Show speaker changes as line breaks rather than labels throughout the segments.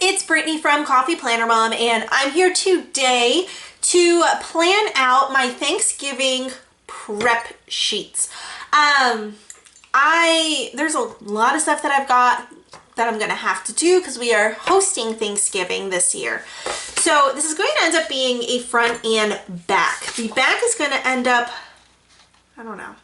it's Brittany from Coffee Planner Mom, and I'm here today to plan out my Thanksgiving prep sheets. There's a lot of stuff that I've got that I'm gonna have to do because we are hosting Thanksgiving this year. So this is going to end up being a front and back. The back is gonna end up, I don't know.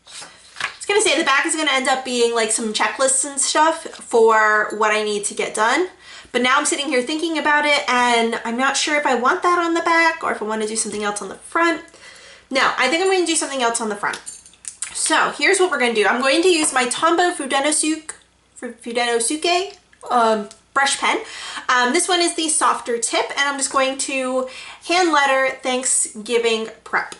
I was gonna say the back is gonna end up being like some checklists and stuff for what I need to get done. But now I'm sitting here thinking about it and I'm not sure if I want that on the back or if I want to do something else on the front. No, I think I'm going to do something else on the front. So here's what we're going to do. I'm going to use my Tombow Fudenosuke brush pen. This one is the softer tip, and I'm just going to hand letter Thanksgiving prep.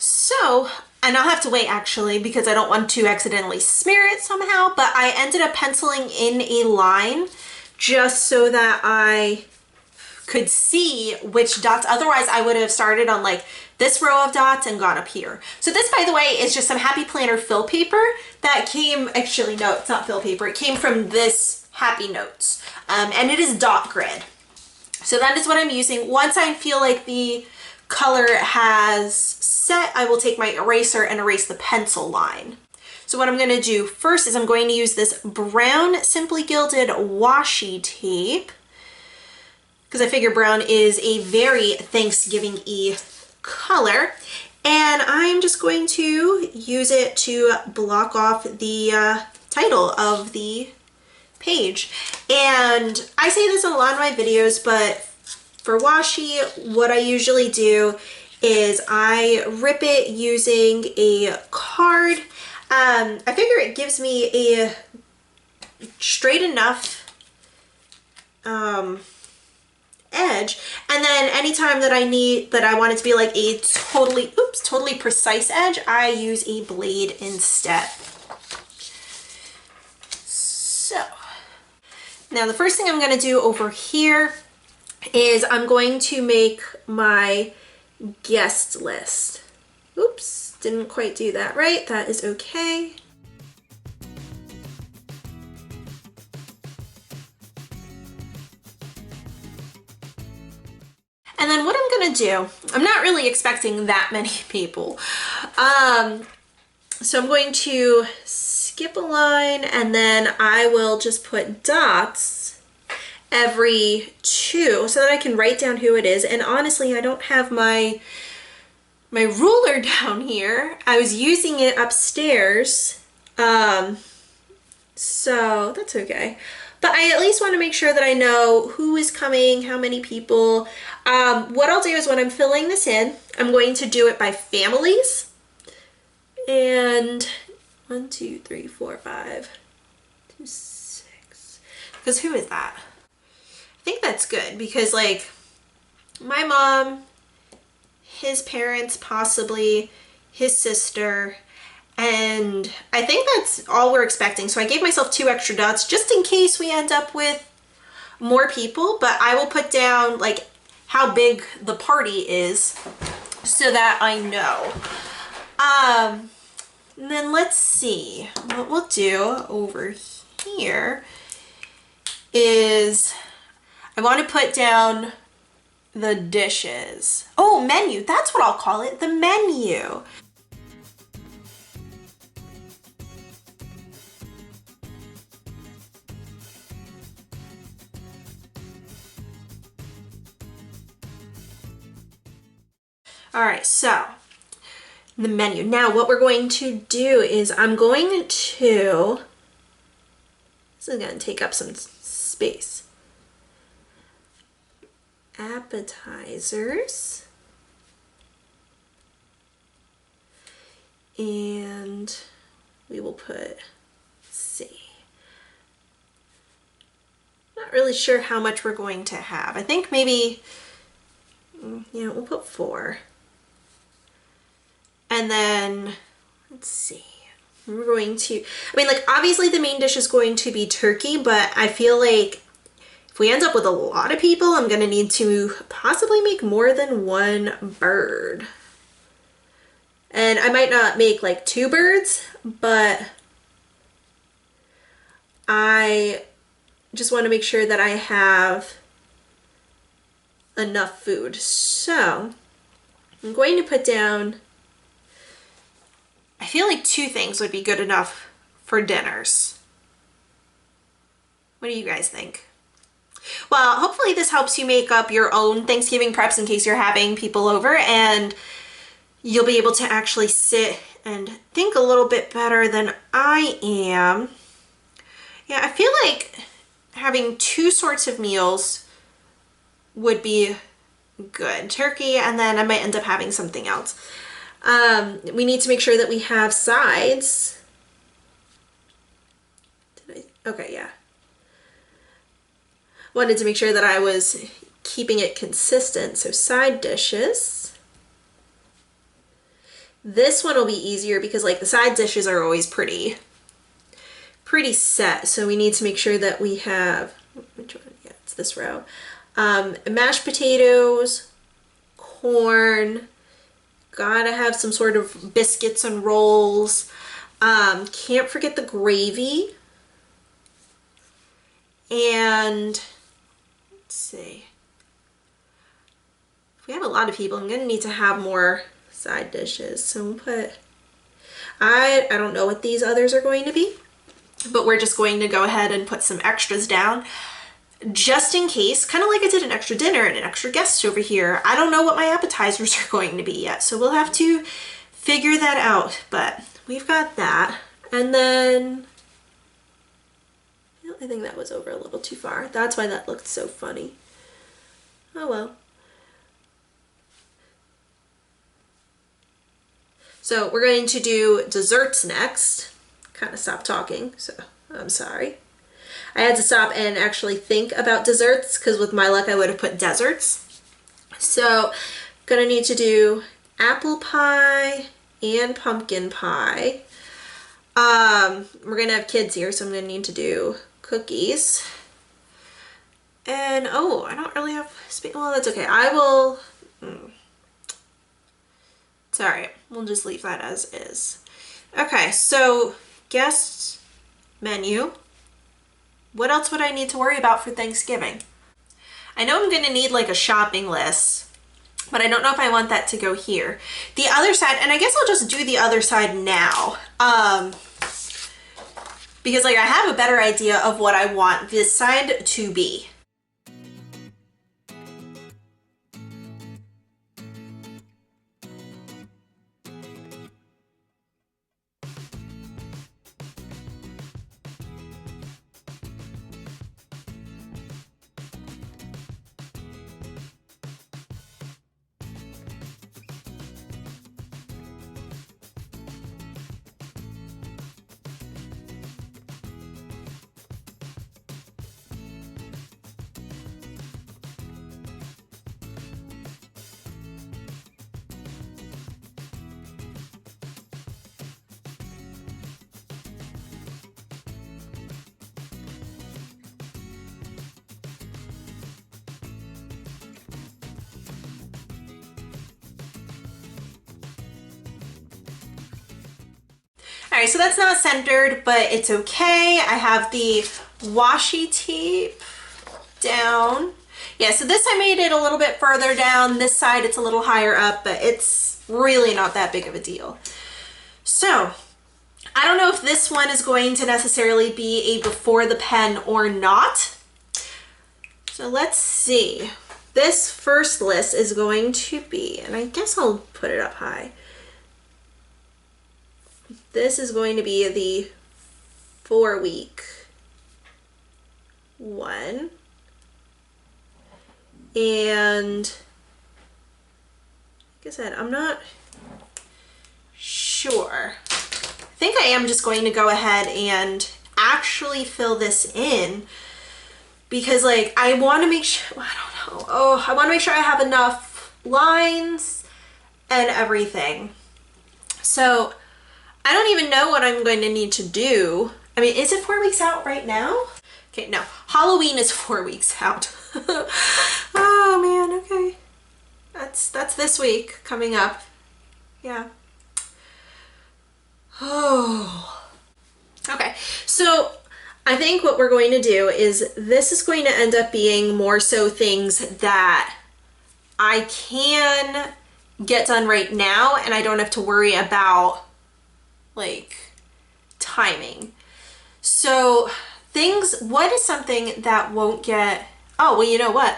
So, and I'll have to wait actually because I don't want to accidentally smear it somehow, but I ended up penciling in a line just so that I could see which dots. Otherwise I would have started on like this row of dots and gone up here. So this, by the way, is just some Happy Planner fill paper that came, actually no, it's not fill paper. It came from this Happy Notes, and it is dot grid. So that is what I'm using. Once I feel like the color has set, I will take my eraser and erase the pencil line. So what I'm going to do first is I'm going to use this brown Simply Gilded washi tape because I figure brown is a very Thanksgiving-y color, and I'm just going to use it to block off the title of the page. And I say this in a lot of my videos, but for washi, what I usually do is I rip it using a card. I figure it gives me a straight enough edge, and then anytime that I want it to be like a totally precise edge, I use a blade instead. So now the first thing I'm going to do over here is I'm going to make my guest list. Oops, didn't quite do that right. That is okay. And then what I'm gonna do, I'm not really expecting that many people. So I'm going to skip a line and then I will just put dots every two so that I can write down who it is. And honestly, I don't have my ruler down here. I was using it upstairs, so that's okay. But I at least want to make sure that I know who is coming, how many people. What I'll do is when I'm filling this in, I'm going to do it by families. And 1, 2, 3, 4, 5, 2, 6. Because who is that? I think that's good because like my mom, his parents, possibly his sister, and I think that's all we're expecting. So I gave myself 2 extra dots just in case we end up with more people, but I will put down like how big the party is so that I know. And then let's see, what we'll do over here is I want to put down the dishes. Oh, menu, that's what I'll call it, the menu. All right, so the menu. Now what we're going to do is I'm going to, this is going to take up some space. Appetizers. And we will put, let's see. Not really sure how much we're going to have. I think maybe, yeah, we'll put 4. And then, let's see, we're going to, I mean, like, obviously the main dish is going to be turkey, but I feel like if we end up with a lot of people, I'm going to need to possibly make more than 1 bird. And I might not make like 2 birds, but I just want to make sure that I have enough food. So I'm going to put down, I feel like 2 things would be good enough for dinners. What do you guys think? Well, hopefully this helps you make up your own Thanksgiving preps in case you're having people over, and you'll be able to actually sit and think a little bit better than I am. Yeah, I feel like having 2 sorts of meals would be good. Turkey, and then I might end up having something else. We need to make sure that we have sides. Okay, yeah. Wanted to make sure that I was keeping it consistent. So side dishes. This one will be easier because like the side dishes are always pretty set. So we need to make sure that we have, which one? Yeah, it's this row. Mashed potatoes, corn, gotta have some sort of biscuits and rolls. Can't forget the gravy. And let's see. If we have a lot of people, I'm gonna need to have more side dishes. So we'll put, I don't know what these others are going to be, but we're just going to go ahead and put some extras down just in case, kind of like I did an extra dinner and an extra guest over here. I don't know what my appetizers are going to be yet, so we'll have to figure that out, but we've got that. And then I think that was over a little too far. That's why that looked so funny. Oh well. So we're going to do desserts next. Kind of stopped talking, so I'm sorry. I had to stop and actually think about desserts because with my luck I would have put deserts. So gonna need to do apple pie and pumpkin pie. We're gonna have kids here, so I'm gonna need to do cookies. And oh, I don't really have space. Well, that's okay. I will. It's all right. We'll just leave that as is. Okay, so guest menu. What else would I need to worry about for Thanksgiving? I know I'm going to need like a shopping list, but I don't know if I want that to go here. The other side, and I guess I'll just do the other side now. Because like I have a better idea of what I want this side to be. All right, so that's not centered, but it's okay. I have the washi tape down. Yeah, so this I made it a little bit further down. This side it's a little higher up, but it's really not that big of a deal. So I don't know if this one is going to necessarily be a before the pen or not. So let's see. this first list is going to be, and I guess I'll put it up high. This is going to be the 4-week one. And like I said, I'm not sure. I think I am just going to go ahead and actually fill this in because like I want to make sure, I don't know. Oh, I want to make sure I have enough lines and everything. So I don't even know what I'm going to need to do. I mean, is it 4 weeks out right now? Okay, no. Halloween is 4 weeks out. Oh man, okay. That's this week coming up. Yeah. Oh. Okay, so I think what we're going to do is this is going to end up being more so things that I can get done right now and I don't have to worry about like timing. So things, what is something that won't get, oh, well, you know what?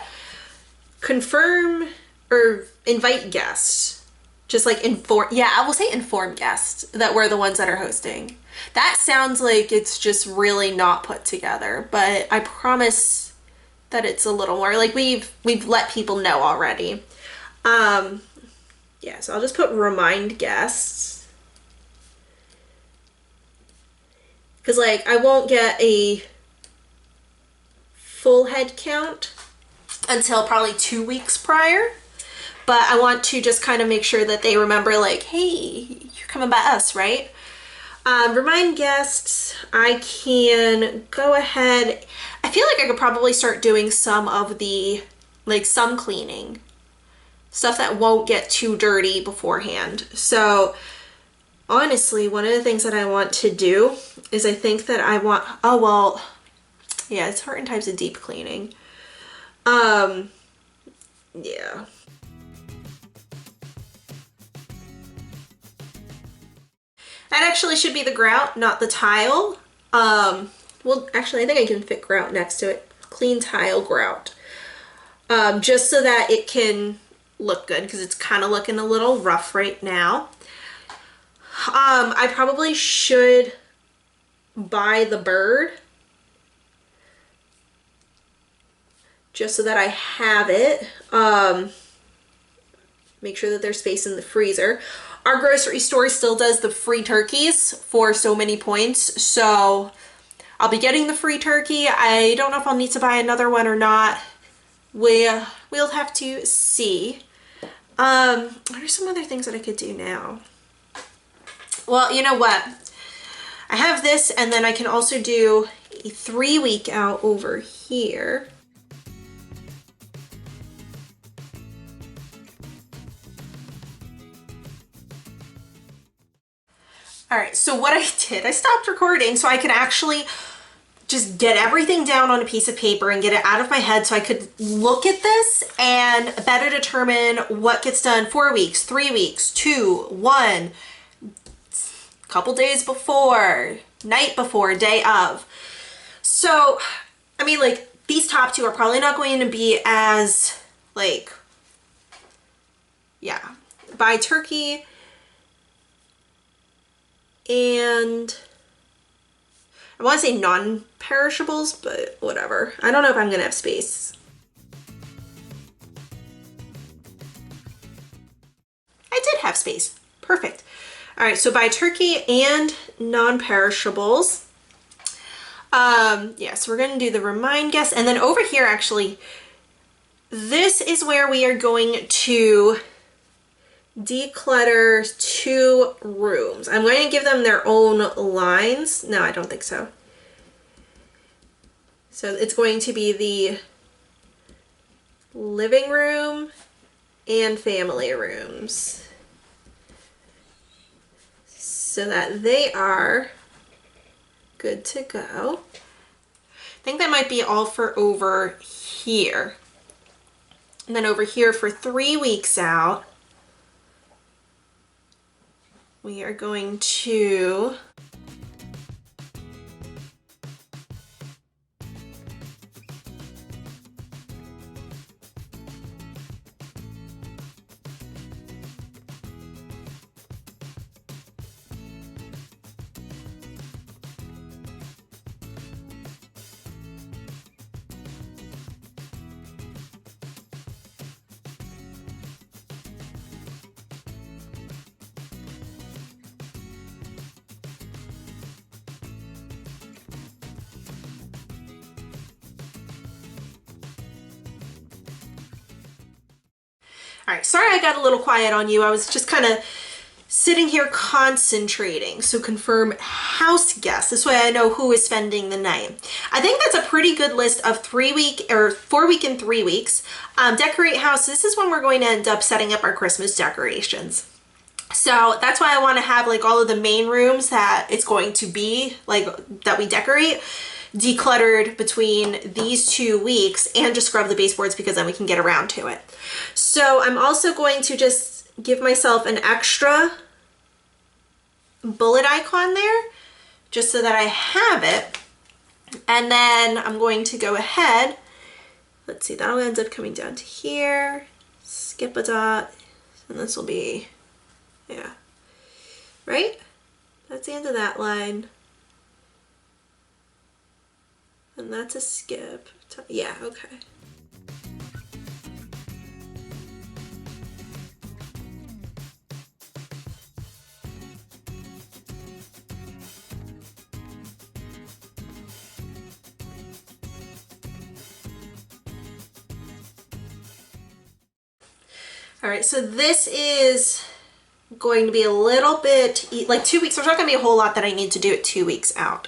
Confirm or invite guests. Just like inform, yeah, I will say inform guests that we're the ones that are hosting. That sounds like it's just really not put together, but I promise that it's a little more like we've let people know already. Yeah, so I'll just put remind guests. Because like I won't get a full head count until probably 2 weeks prior. But I want to just kind of make sure that they remember like, hey, you're coming by us, right? Remind guests, I can go ahead. I feel like I could probably start doing some of the, like some cleaning. Stuff that won't get too dirty beforehand. So honestly, one of the things that I want to do is I think that I want, oh, well, yeah, it's certain types of deep cleaning. Yeah. That actually should be the grout, not the tile. Well, actually, I think I can fit grout next to it. Clean tile grout. Just so that it can look good because it's kind of looking a little rough right now. I probably should buy the bird just so that I have it. Make sure that there's space in the freezer. Our grocery store still does the free turkeys for so many points, so I'll be getting the free turkey. I don't know if I'll need to buy another one or not. We'll have to see. What are some other things that I could do now? Well, you know what? I have this, and then I can also do a 3-week out over here. All right, so what I did, I stopped recording so I could actually just get everything down on a piece of paper and get it out of my head so I could look at this and better determine what gets done 4 weeks, 3 weeks, 2, 1, couple days before, night before, day of. So, I mean, like, these top two are probably not going to be as, like, yeah, buy turkey and I want to say non-perishables, but whatever. I don't know if I'm gonna have space. I did have space. Perfect. All right, so buy turkey and non-perishables. Yeah, so we're gonna do the remind guests, and then over here, actually, this is where we are going to declutter 2 rooms. I'm going to give them their own lines. No, I don't think so. So it's going to be the living room and family rooms so that they are good to go. I think that might be all for over here. And then over here for 3 weeks out, we are going to All right, sorry I got a little quiet on you. I was just kind of sitting here concentrating. So confirm house guests. This way I know who is spending the night. I think that's a pretty good list of 3-week or 4-week and 3 weeks. Decorate house. This is when we're going to end up setting up our Christmas decorations. So that's why I want to have like all of the main rooms that it's going to be like that we decorate decluttered between these 2 weeks, and just scrub the baseboards because then we can get around to it. So I'm also going to just give myself an extra bullet icon there just so that I have it. And then I'm going to go ahead, let's see, that'll end up coming down to here, skip a dot, and this will be, yeah, right? That's the end of that line. And that's a skip. Yeah, okay. All right, so this is going to be a little bit, like 2 weeks. There's not gonna be a whole lot that I need to do at 2 weeks out.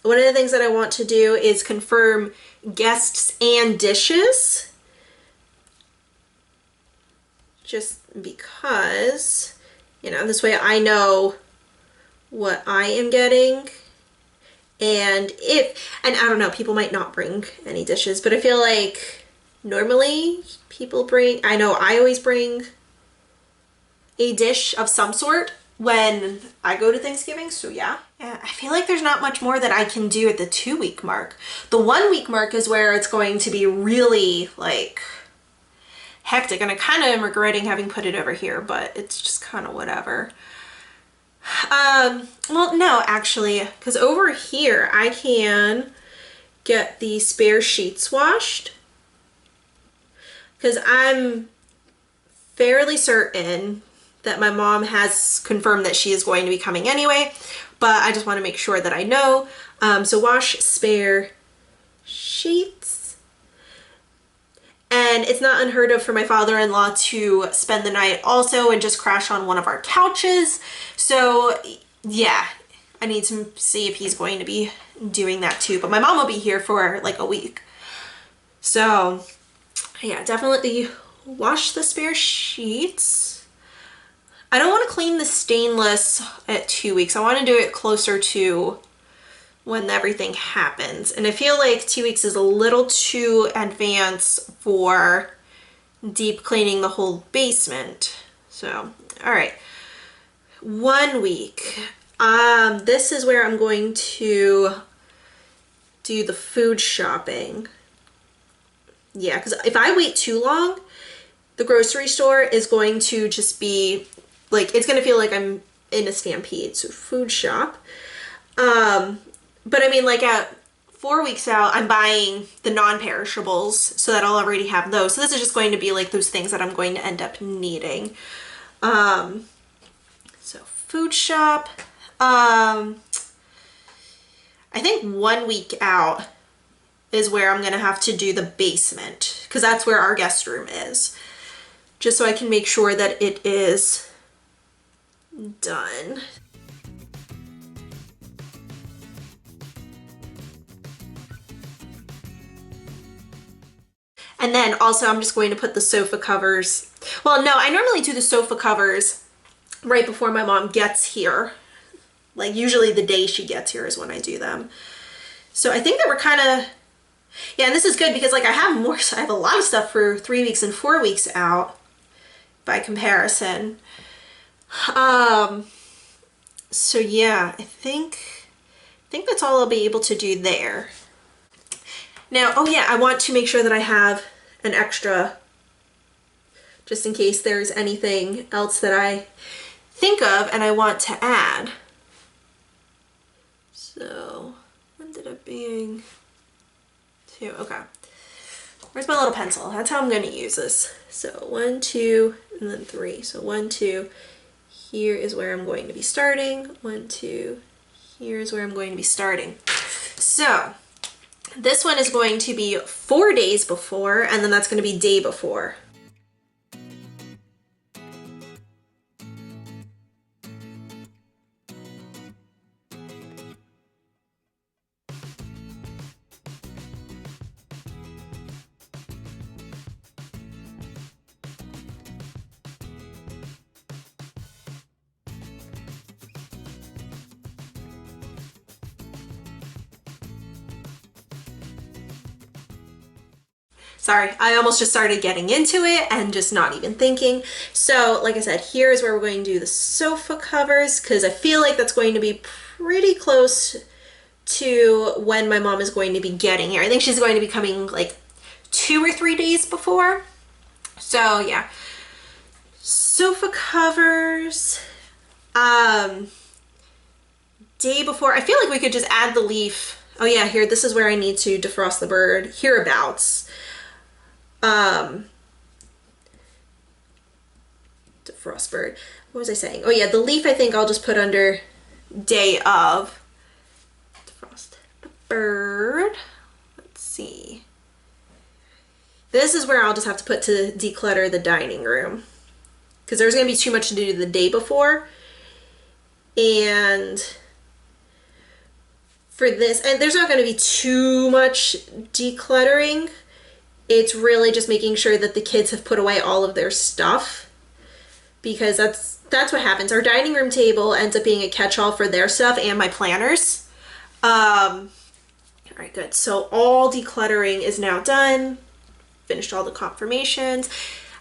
One of the things that I want to do is confirm guests and dishes. Just because, you know, this way I know what I am getting. And I don't know, people might not bring any dishes, but I feel like normally people bring, I know I always bring a dish of some sort when I go to Thanksgiving, so yeah. I feel like there's not much more that I can do at the 2 week mark. The 1 week mark is where it's going to be really like hectic, and I kind of am regretting having put it over here, but it's just kind of whatever. Well, no, actually, because over here I can get the spare sheets washed, because I'm fairly certain that my mom has confirmed that she is going to be coming anyway, but I just want to make sure that I know. So wash spare sheets. And it's not unheard of for my father-in-law to spend the night also and just crash on one of our couches. So yeah, I need to see if he's going to be doing that too. But my mom will be here for like a week. So yeah, definitely wash the spare sheets. I don't want to clean the stainless at 2 weeks. I want to do it closer to when everything happens. And I feel like 2 weeks is a little too advanced for deep cleaning the whole basement. So, all right. 1 week. This is where I'm going to do the food shopping. Yeah, because if I wait too long, the grocery store is going to just be like, it's going to feel like I'm in a stampede. So food shop. But I mean, like at 4 weeks out, I'm buying the non-perishables so that I'll already have those. So this is just going to be like those things that I'm going to end up needing. So food shop. I think 1 week out is where I'm going to have to do the basement, because that's where our guest room is. Just so I can make sure that it is done. And then also I'm just going to put the sofa covers. Well, no, I normally do the sofa covers right before my mom gets here. Like usually the day she gets here is when I do them. So I think that we're kind of, yeah, and this is good because like I have a lot of stuff for 3 weeks and 4 weeks out by comparison. So yeah, I think that's all I'll be able to do there. Now, oh yeah, I want to make sure that I have an extra just in case there's anything else that I think of and I want to add. So, ended up being 2, okay. Where's my little pencil? That's how I'm going to use this. So 1, 2, and then 3. So 1, 2, here is where I'm going to be starting. 1, 2, here is where I'm going to be starting. So this one is going to be 4 days before, and then that's going to be day before. Sorry, I almost just started getting into it and just not even thinking. So like I said, here's where we're going to do the sofa covers because I feel like that's going to be pretty close to when my mom is going to be getting here. I think she's going to be coming like 2 or 3 days before. So yeah, sofa covers. Day before, I feel like we could just add the leaf. Oh yeah, here, this is where I need to defrost the bird, hereabouts. Defrost bird. What was I saying? Oh yeah, the leaf I think I'll just put under day of. Defrost the bird. Let's see. This is where I'll just have to put to declutter the dining room because there's going to be too much to do the day before. And for this, and there's not going to be too much decluttering. It's really just making sure that the kids have put away all of their stuff because that's what happens. Our dining room table ends up being a catch-all for their stuff and my planners. All right, good. So all decluttering is now done. Finished all the confirmations.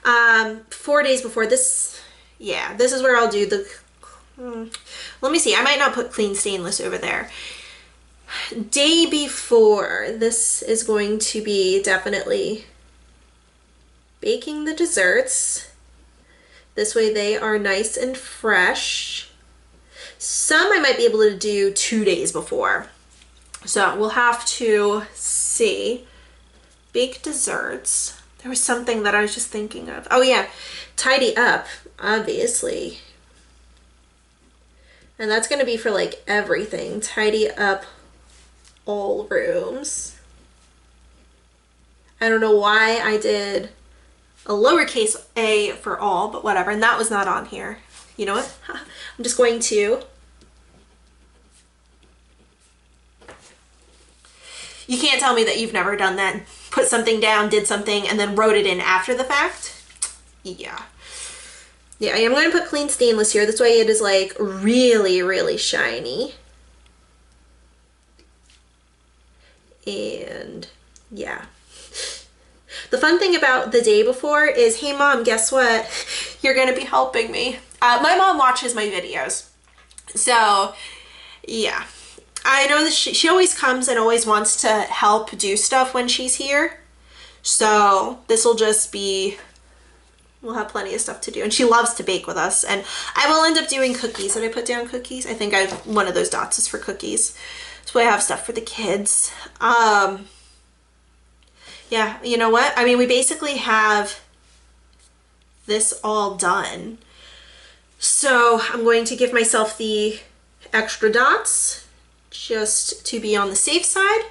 4 days before this, yeah, this is where I'll do the, let me see, I might not put clean stainless over there. Day before, this is going to be definitely baking the desserts. This way they are nice and fresh. Some I might be able to do 2 days before. So we'll have to see. Bake desserts. There was something that I was just thinking of. Oh yeah, tidy up, obviously. And that's going to be for like everything. Tidy up all rooms. I don't know why I did a lowercase a for all, but whatever. And that was not on here. You know what? I'm just going to. You can't tell me that you've never done that. Put something down, did something, and then wrote it in after the fact. Yeah. Yeah, I am going to put clean stainless here. This way it is like really, really shiny. And yeah. The fun thing about the day before is, hey mom, guess what? You're going to be helping me. My mom watches my videos. So yeah. I know that she always comes and always wants to help do stuff when she's here. So this will just be, we'll have plenty of stuff to do. And she loves to bake with us. And I will end up doing cookies. Did I put down cookies? I think one of those dots is for cookies. So I have stuff for the kids. Yeah, you know what? I mean, we basically have this all done. So I'm going to give myself the extra dots, just to be on the safe side.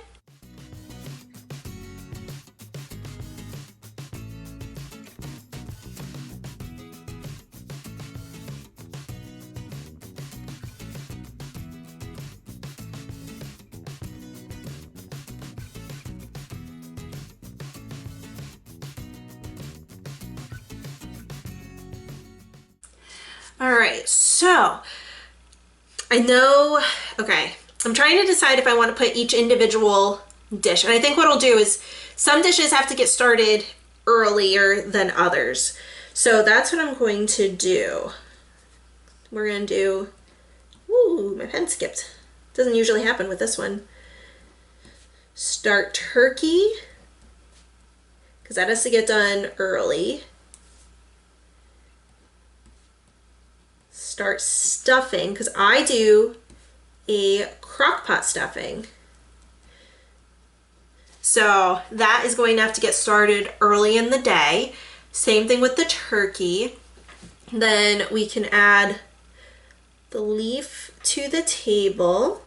All right, so I know, okay. I'm trying to decide if I want to put each individual dish. And I think what I'll do is some dishes have to get started earlier than others. So that's what I'm going to do. We're going to do, ooh, my pen skipped. Doesn't usually happen with this one. Start turkey, because that has to get done early. Start stuffing, because I do a crock pot stuffing. So that is going to have to get started early in the day. Same thing with the turkey. Then we can add the leaf to the table.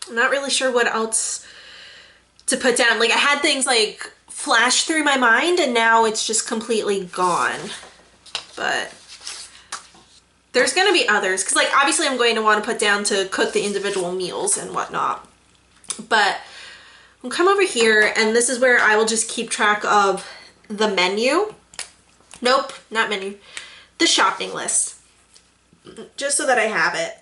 I'm not really sure what else to put down. Like I had things like flash through my mind and now it's just completely gone. But there's gonna be others, because like obviously I'm going to want to put down to cook the individual meals and whatnot. But I'll come over here and this is where I will just keep track of the menu. Nope, not menu. The shopping list. Just so that I have it.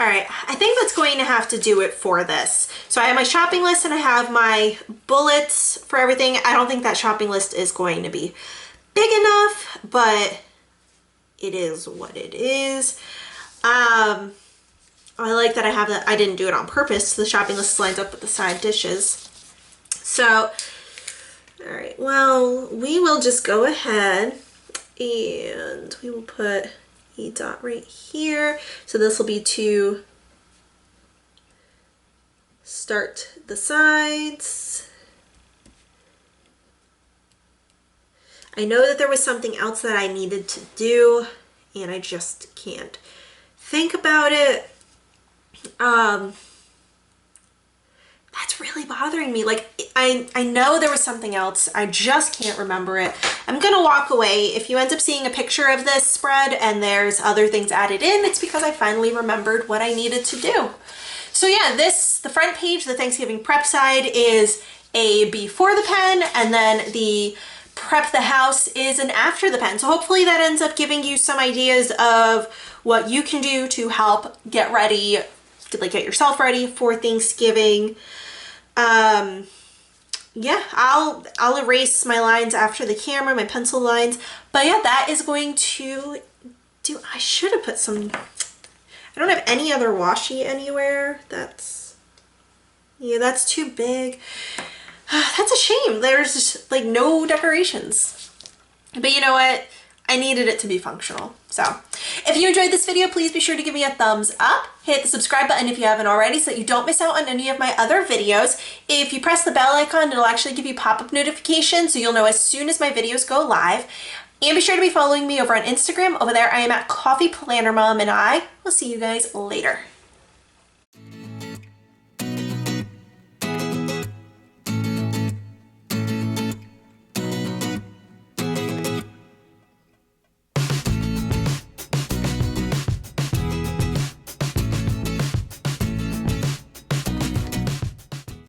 All right, I think that's going to have to do it for this. So I have my shopping list and I have my bullets for everything. I don't think that shopping list is going to be big enough, but it is what it is. I like that I have that. I didn't do it on purpose. The shopping list lines up with the side dishes. So, all right, well, we will just go ahead and we will put a dot right here. So this will be to start the sides. I know that there was something else that I needed to do and I just can't think about it. That's really bothering me. Like, I know there was something else. I just can't remember it. I'm gonna walk away. If you end up seeing a picture of this spread and there's other things added in, it's because I finally remembered what I needed to do. So yeah, the front page, the Thanksgiving prep side, is a before the pen, and then the prep the house is an after the pen. So hopefully that ends up giving you some ideas of what you can do to help get ready, to like get yourself ready for Thanksgiving. Yeah, I'll erase my lines after the camera, my pencil lines. But yeah, that is going to do, I should have put some, I don't have any other washi anywhere. Yeah, that's too big. That's a shame. There's just like no decorations. But you know what? I needed it to be functional. So if you enjoyed this video, please be sure to give me a thumbs up. Hit the subscribe button if you haven't already so that you don't miss out on any of my other videos. If you press the bell icon, it'll actually give you pop-up notifications so you'll know as soon as my videos go live. And be sure to be following me over on Instagram. Over there, I am at Coffee Planner Mom, and I will see you guys later.